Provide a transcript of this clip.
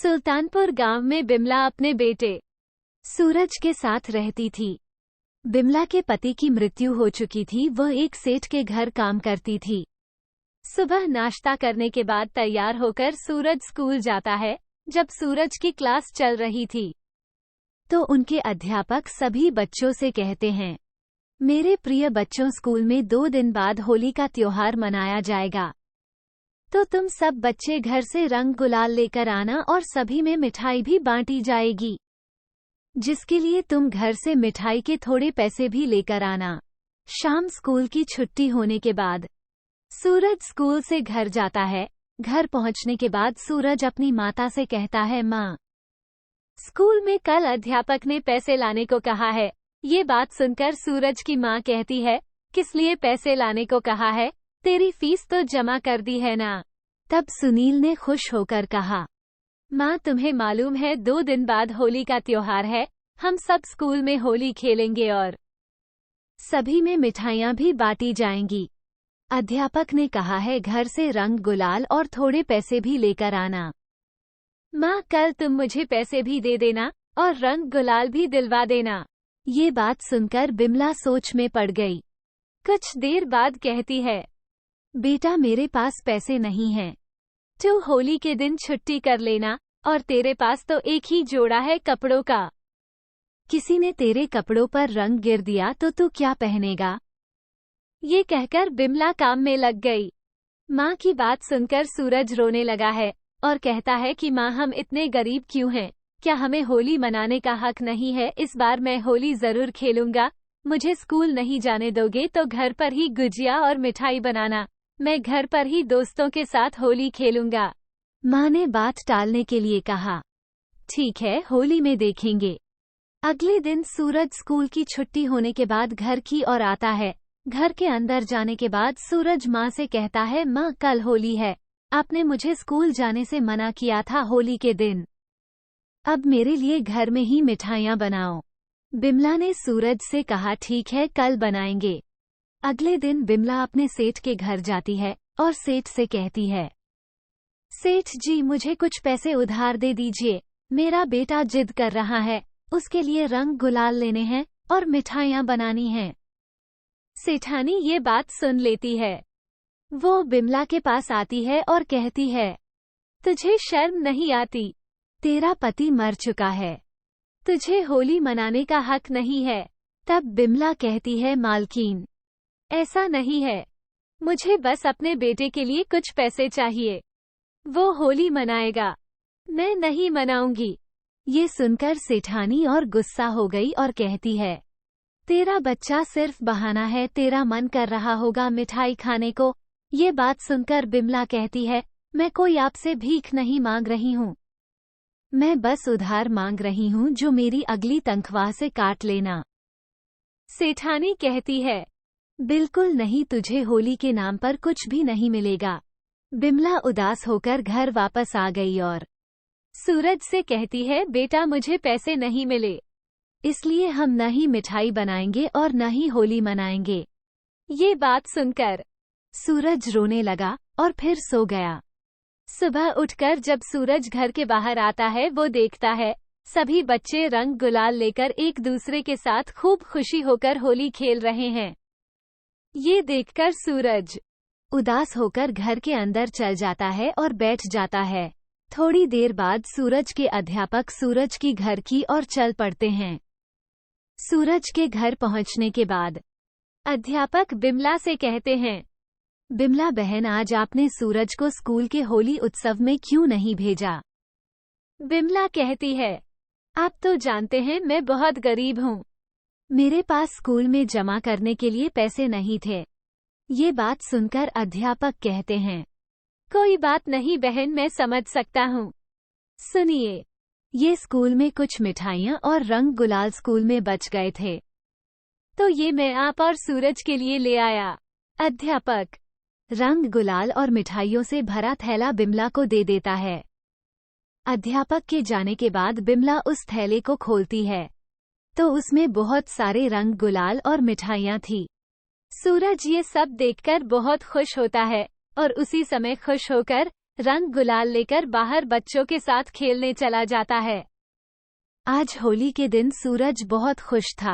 सुल्तानपुर गांव में बिमला अपने बेटे सूरज के साथ रहती थी। बिमला के पति की मृत्यु हो चुकी थी। वह एक सेठ के घर काम करती थी। सुबह नाश्ता करने के बाद तैयार होकर सूरज स्कूल जाता है। जब सूरज की क्लास चल रही थी तो उनके अध्यापक सभी बच्चों से कहते हैं, मेरे प्रिय बच्चों, स्कूल में 2 दिन बाद होली का त्योहार मनाया जाएगा, तो तुम सब बच्चे घर से रंग गुलाल लेकर आना और सभी में मिठाई भी बांटी जाएगी, जिसके लिए तुम घर से मिठाई के थोड़े पैसे भी लेकर आना। शाम स्कूल की छुट्टी होने के बाद सूरज स्कूल से घर जाता है। घर पहुंचने के बाद सूरज अपनी माता से कहता है, माँ, स्कूल में कल अध्यापक ने पैसे लाने को कहा है। ये बात सुनकर सूरज की माँ कहती है, किस लिए पैसे लाने को कहा है? तेरी फीस तो जमा कर दी है ना। तब सुनील ने खुश होकर कहा, माँ, तुम्हें मालूम है 2 दिन बाद होली का त्योहार है। हम सब स्कूल में होली खेलेंगे और सभी में मिठाइयाँ भी बांटी जाएंगी। अध्यापक ने कहा है घर से रंग गुलाल और थोड़े पैसे भी लेकर आना। माँ, कल तुम मुझे पैसे भी दे देना और रंग गुलाल भी दिलवा देना। ये बात सुनकर बिमला सोच में पड़ गई। कुछ देर बाद कहती है, बेटा, मेरे पास पैसे नहीं हैं। तू होली के दिन छुट्टी कर लेना, और तेरे पास तो एक ही जोड़ा है कपड़ों का। किसी ने तेरे कपड़ों पर रंग गिर दिया तो तू क्या पहनेगा? ये कहकर बिमला काम में लग गई। माँ की बात सुनकर सूरज रोने लगा है और कहता है कि माँ, हम इतने गरीब क्यों हैं? क्या हमें होली मनाने का हक नहीं है? इस बार मैं होली जरूर खेलूंगा। मुझे स्कूल नहीं जाने दोगे तो घर पर ही गुजिया और मिठाई बनाना। मैं घर पर ही दोस्तों के साथ होली खेलूंगा। माँ ने बात टालने के लिए कहा, ठीक है, होली में देखेंगे। अगले दिन सूरज स्कूल की छुट्टी होने के बाद घर की ओर आता है। घर के अंदर जाने के बाद सूरज माँ से कहता है, माँ, कल होली है। आपने मुझे स्कूल जाने से मना किया था होली के दिन। अब मेरे लिए घर में ही मिठाइयाँ बनाओ। बिमला ने सूरज से कहा, ठीक है, कल बनाएंगे। अगले दिन बिमला अपने सेठ के घर जाती है और सेठ से कहती है, सेठ जी, मुझे कुछ पैसे उधार दे दीजिए। मेरा बेटा जिद कर रहा है, उसके लिए रंग गुलाल लेने हैं और मिठाइयाँ बनानी हैं। सेठानी ये बात सुन लेती है। वो बिमला के पास आती है और कहती है, तुझे शर्म नहीं आती? तेरा पति मर चुका है, तुझे होली मनाने का हक नहीं है। तब बिमला कहती है, मालकिन, ऐसा नहीं है, मुझे बस अपने बेटे के लिए कुछ पैसे चाहिए। वो होली मनाएगा, मैं नहीं मनाऊंगी। ये सुनकर सेठानी और गुस्सा हो गई और कहती है, तेरा बच्चा सिर्फ बहाना है, तेरा मन कर रहा होगा मिठाई खाने को। ये बात सुनकर बिमला कहती है, मैं कोई आपसे भीख नहीं मांग रही हूँ, मैं बस उधार मांग रही हूँ, जो मेरी अगली तनख्वाह से काट लेना। सेठानी कहती है, बिल्कुल नहीं, तुझे होली के नाम पर कुछ भी नहीं मिलेगा। बिमला उदास होकर घर वापस आ गई और सूरज से कहती है, बेटा, मुझे पैसे नहीं मिले, इसलिए हम न ही मिठाई बनाएंगे और न ही होली मनाएंगे। ये बात सुनकर सूरज रोने लगा और फिर सो गया। सुबह उठकर जब सूरज घर के बाहर आता है, वो देखता है सभी बच्चे रंग गुलाल लेकर एक दूसरे के साथ खूब खुशी होकर होली खेल रहे हैं। ये देखकर सूरज उदास होकर घर के अंदर चल जाता है और बैठ जाता है। थोड़ी देर बाद सूरज के अध्यापक सूरज की घर की ओर चल पड़ते हैं। सूरज के घर पहुंचने के बाद अध्यापक बिमला से कहते हैं, बिमला बहन, आज आपने सूरज को स्कूल के होली उत्सव में क्यों नहीं भेजा? बिमला कहती है, आप तो जानते हैं मैं बहुत गरीब हूँ, मेरे पास स्कूल में जमा करने के लिए पैसे नहीं थे। ये बात सुनकर अध्यापक कहते हैं, कोई बात नहीं बहन, मैं समझ सकता हूँ। सुनिए, ये स्कूल में कुछ मिठाइयाँ और रंग गुलाल स्कूल में बच गए थे, तो ये मैं आप और सूरज के लिए ले आया। अध्यापक रंग गुलाल और मिठाइयों से भरा थैला बिमला को दे देता है। अध्यापक के जाने के बाद बिमला उस थैले को खोलती है तो उसमें बहुत सारे रंग गुलाल और मिठाइयाँ थी। सूरज ये सब देखकर बहुत खुश होता है और उसी समय खुश होकर रंग गुलाल लेकर बाहर बच्चों के साथ खेलने चला जाता है। आज होली के दिन सूरज बहुत खुश था।